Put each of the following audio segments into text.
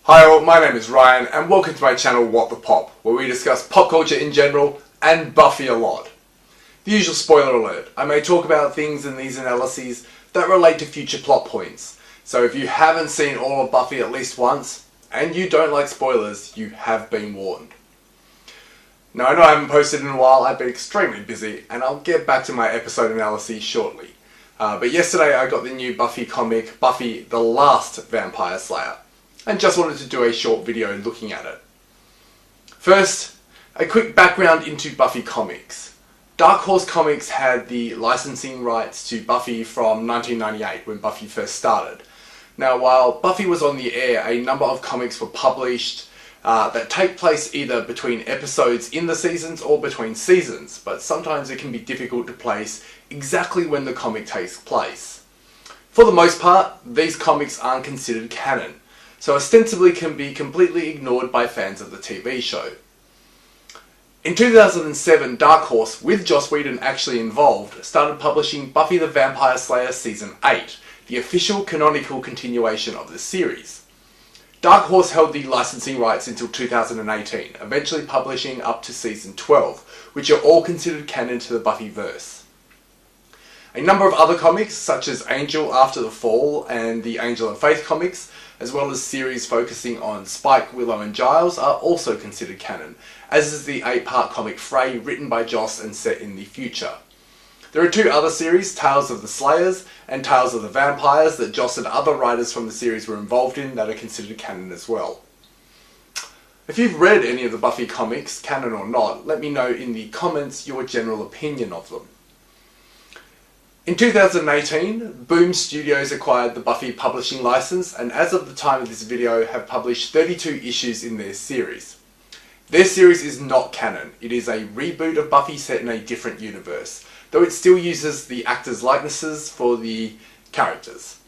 Hi all, my name is Ryan and welcome to my channel What the Pop, where we discuss pop culture in general and Buffy a lot. The usual spoiler alert, I may talk about things in these analyses that relate to future plot points, so if you haven't seen all of Buffy at least once, and you don't like spoilers, you have been warned. Now I know I haven't posted in a while, I've been extremely busy, and I'll get back to my episode analyses shortly. But yesterday I got the new Buffy comic, Buffy the Last Vampire Slayer, and just wanted to do a short video looking at it. First, a quick background into Buffy comics. Dark Horse Comics had the licensing rights to Buffy from 1998 when Buffy first started. Now while Buffy was on the air, a number of comics were published that take place either between episodes in the seasons or between seasons, but sometimes it can be difficult to place exactly when the comic takes place. For the most part, these comics aren't considered canon, so ostensibly can be completely ignored by fans of the TV show. In 2007, Dark Horse, with Joss Whedon actually involved, started publishing Buffy the Vampire Slayer Season 8, the official canonical continuation of the series. Dark Horse held the licensing rights until 2018, eventually publishing up to Season 12, which are all considered canon to the Buffyverse. A number of other comics, such as Angel After the Fall and the Angel and Faith comics, as well as series focusing on Spike, Willow and Giles, are also considered canon, as is the 8-part comic Frey, written by Joss and set in the future. There are two other series, Tales of the Slayers and Tales of the Vampires, that Joss and other writers from the series were involved in that are considered canon as well. If you've read any of the Buffy comics, canon or not, let me know in the comments your general opinion of them. In 2018, Boom Studios acquired the Buffy publishing license and as of the time of this video have published 32 issues in their series. Their series is not canon, it is a reboot of Buffy set in a different universe, though it still uses the actors' likenesses for the characters.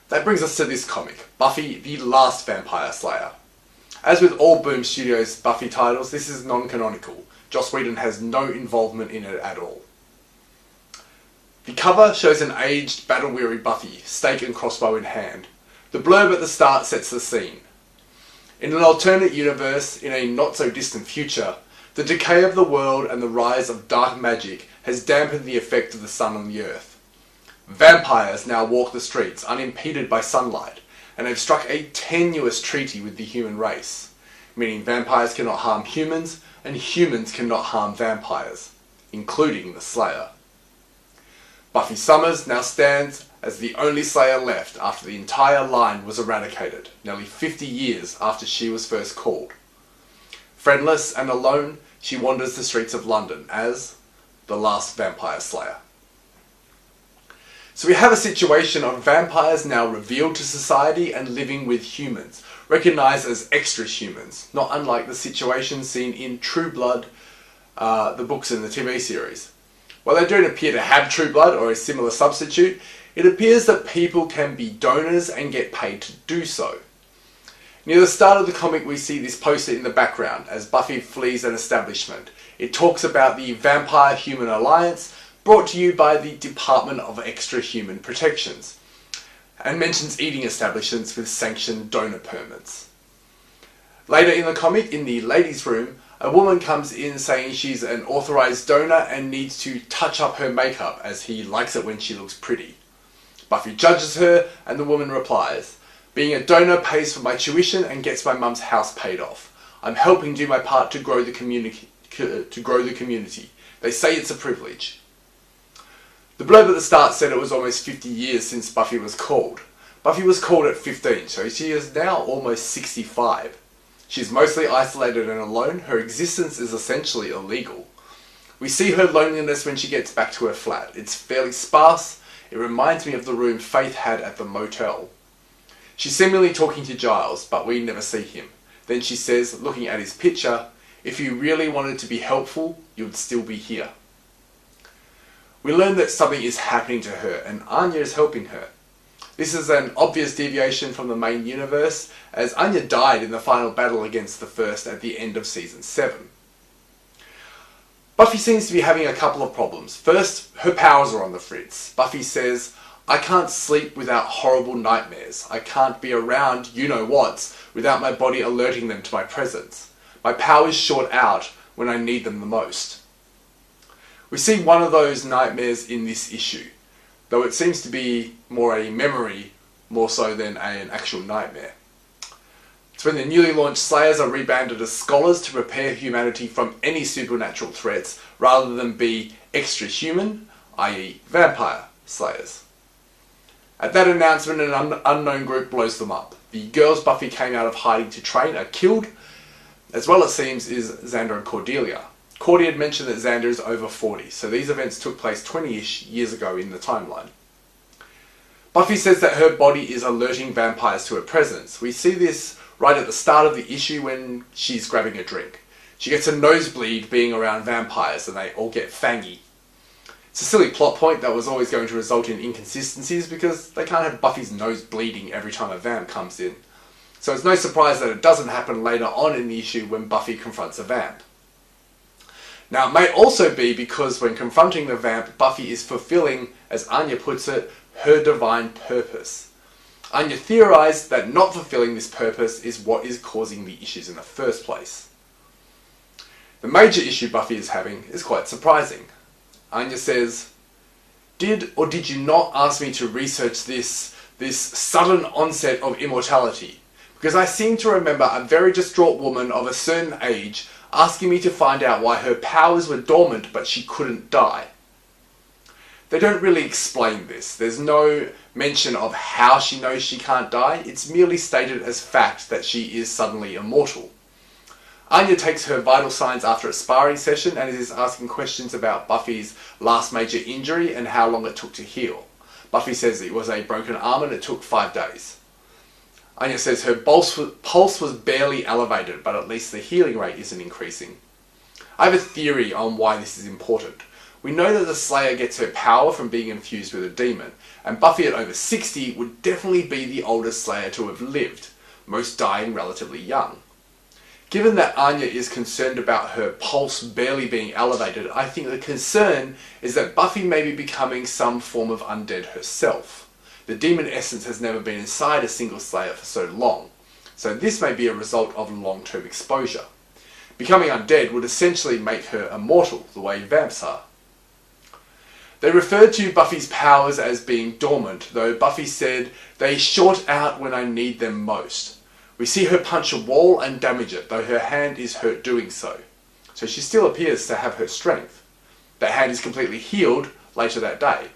That brings us to this comic, Buffy the Last Vampire Slayer. As with all Boom Studios Buffy titles, this is non-canonical. Joss Whedon has no involvement in it at all. The cover shows an aged, battle-weary Buffy, stake and crossbow in hand. The blurb at the start sets the scene. In an alternate universe, in a not-so-distant future, the decay of the world and the rise of dark magic has dampened the effect of the sun on the earth. Vampires now walk the streets unimpeded by sunlight, and have struck a tenuous treaty with the human race, meaning vampires cannot harm humans, and humans cannot harm vampires, including the Slayer. Buffy Summers now stands as the only Slayer left after the entire line was eradicated, nearly 50 years after she was first called. Friendless and alone, she wanders the streets of London as the Last Vampire Slayer. So we have a situation of vampires now revealed to society and living with humans, recognised as extra humans, not unlike the situation seen in True Blood, the books in the TV series. While they don't appear to have true blood or a similar substitute, it appears that people can be donors and get paid to do so. Near the start of the comic we see this poster in the background as Buffy flees an establishment. It talks about the Vampire Human Alliance, brought to you by the Department of Extra Human Protections, and mentions eating establishments with sanctioned donor permits. Later in the comic, in the ladies' room, a woman comes in saying she's an authorized donor and needs to touch up her makeup as he likes it when she looks pretty. Buffy judges her and the woman replies, "Being a donor pays for my tuition and gets my mum's house paid off. I'm helping do my part to grow the community. They say it's a privilege." The blurb at the start said it was almost 50 years since Buffy was called. Buffy was called at 15, so she is now almost 65. She's mostly isolated and alone. Her existence is essentially illegal. We see her loneliness when she gets back to her flat. It's fairly sparse. It reminds me of the room Faith had at the motel. She's seemingly talking to Giles, but we never see him. Then she says, looking at his picture, "If you really wanted to be helpful, you'd still be here." We learn that something is happening to her, and Anya is helping her. This is an obvious deviation from the main universe, as Anya died in the final battle against the First at the end of Season 7. Buffy seems to be having a couple of problems. First, her powers are on the fritz. Buffy says, I can't sleep without horrible nightmares. I can't be around you-know-whats without my body alerting them to my presence. My powers short out when I need them the most. We see one of those nightmares in this issue, though it seems to be more a memory more so than an actual nightmare. It's when the newly launched Slayers are rebranded as Scholars to prepare humanity from any supernatural threats rather than be extra-human, i.e. vampire Slayers. At that announcement, an unknown group blows them up. The girls Buffy came out of hiding to train are killed, as well it seems is Xander and Cordelia. Cordy had mentioned that Xander is over 40, so these events took place 20-ish years ago in the timeline. Buffy says that her body is alerting vampires to her presence. We see this right at the start of the issue when she's grabbing a drink. She gets a nosebleed being around vampires and they all get fangy. It's a silly plot point that was always going to result in inconsistencies because they can't have Buffy's nose bleeding every time a vamp comes in. So it's no surprise that it doesn't happen later on in the issue when Buffy confronts a vamp. Now it may also be because when confronting the vamp, Buffy is fulfilling, as Anya puts it, her divine purpose. Anya theorised that not fulfilling this purpose is what is causing the issues in the first place. The major issue Buffy is having is quite surprising. Anya says, "Did or did you not ask me to research this sudden onset of immortality? Because I seem to remember a very distraught woman of a certain age asking me to find out why her powers were dormant but she couldn't die." They don't really explain this. There's no mention of how she knows she can't die. It's merely stated as fact that she is suddenly immortal. Anya takes her vital signs after a sparring session and is asking questions about Buffy's last major injury and how long it took to heal. Buffy says it was a broken arm and it took 5 days. Anya says her pulse was barely elevated, but at least the healing rate isn't increasing. I have a theory on why this is important. We know that the Slayer gets her power from being infused with a demon, and Buffy at over 60 would definitely be the oldest Slayer to have lived, most dying relatively young. Given that Anya is concerned about her pulse barely being elevated, I think the concern is that Buffy may be becoming some form of undead herself. The demon essence has never been inside a single Slayer for so long, so this may be a result of long-term exposure. Becoming undead would essentially make her immortal, the way vamps are. They referred to Buffy's powers as being dormant, though Buffy said, "They short out when I need them most." We see her punch a wall and damage it, though her hand is hurt doing so. So she still appears to have her strength. That hand is completely healed later that day.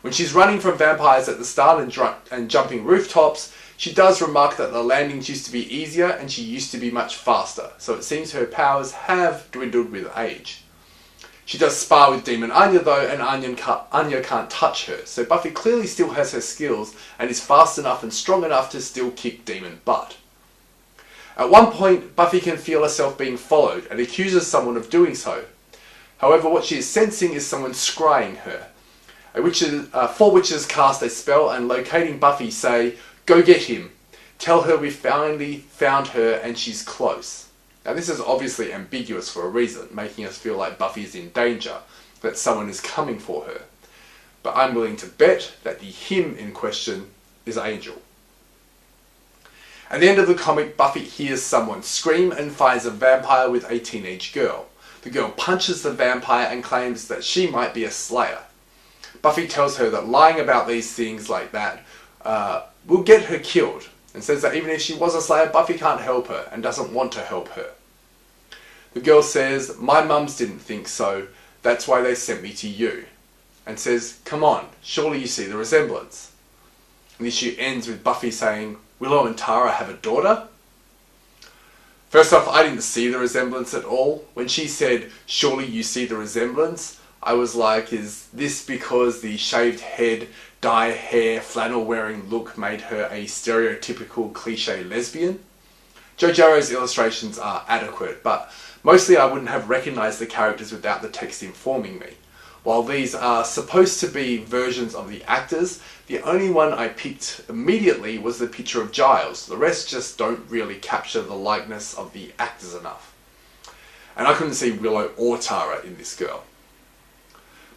When she's running from vampires at the start and jumping rooftops, she does remark that the landings used to be easier and she used to be much faster, so it seems her powers have dwindled with age. She does spar with Demon Anya though, and Anya can't touch her, so Buffy clearly still has her skills and is fast enough and strong enough to still kick demon butt. At one point, Buffy can feel herself being followed and accuses someone of doing so. However, what she is sensing is someone scrying her. Four witches cast a spell and locating Buffy say, "Go get him. Tell her we finally found her and she's close." Now this is obviously ambiguous for a reason, making us feel like Buffy is in danger, that someone is coming for her. But I'm willing to bet that the him in question is Angel. At the end of the comic, Buffy hears someone scream and finds a vampire with a teenage girl. The girl punches the vampire and claims that she might be a Slayer. Buffy tells her that lying about these things like that will get her killed, and says that even if she was a Slayer, Buffy can't help her and doesn't want to help her. The girl says, "My mums didn't think so, that's why they sent me to you," and says, "Come on, surely you see the resemblance." And the issue ends with Buffy saying, "Willow and Tara have a daughter?" First off, I didn't see the resemblance at all. When she said, "Surely you see the resemblance," I was like, is this because the shaved head, dye hair, flannel wearing look made her a stereotypical cliche lesbian? Joe Jarrow's illustrations are adequate, but mostly I wouldn't have recognised the characters without the text informing me. While these are supposed to be versions of the actors, the only one I picked immediately was the picture of Giles. The rest just don't really capture the likeness of the actors enough. And I couldn't see Willow or Tara in this girl.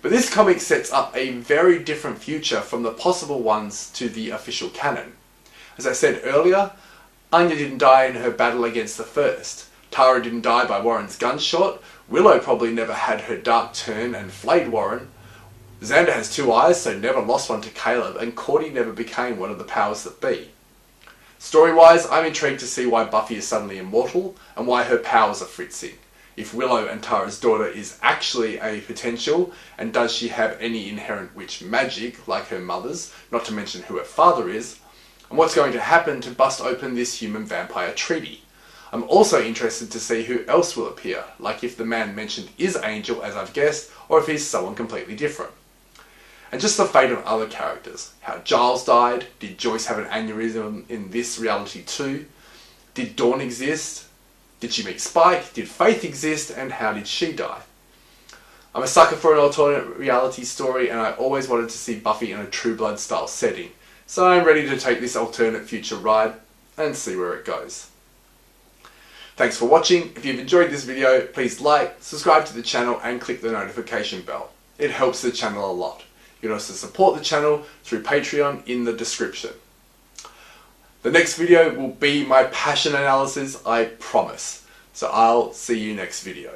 But this comic sets up a very different future from the possible ones to the official canon. As I said earlier, Anya didn't die in her battle against the First. Tara didn't die by Warren's gunshot. Willow probably never had her dark turn and flayed Warren. Xander has 2 eyes, so never lost one to Caleb, and Cordy never became one of the powers that be. Story-wise, I'm intrigued to see why Buffy is suddenly immortal, and why her powers are fritzing. If Willow and Tara's daughter is actually a potential, and does she have any inherent witch magic, like her mother's, not to mention who her father is, and what's going to happen to bust open this human-vampire treaty. I'm also interested to see who else will appear, like if the man mentioned is Angel, as I've guessed, or if he's someone completely different. And just the fate of other characters. How Giles died, did Joyce have an aneurysm in this reality too? Did Dawn exist? Did she meet Spike? Did Faith exist? And how did she die? I'm a sucker for an alternate reality story, and I always wanted to see Buffy in a True Blood style setting, so I'm ready to take this alternate future ride and see where it goes. Thanks for watching. If you've enjoyed this video, please like, subscribe to the channel and click the notification bell. It helps the channel a lot. You can also support the channel through Patreon in the description. The next video will be my passion analysis, I promise. So I'll see you next video.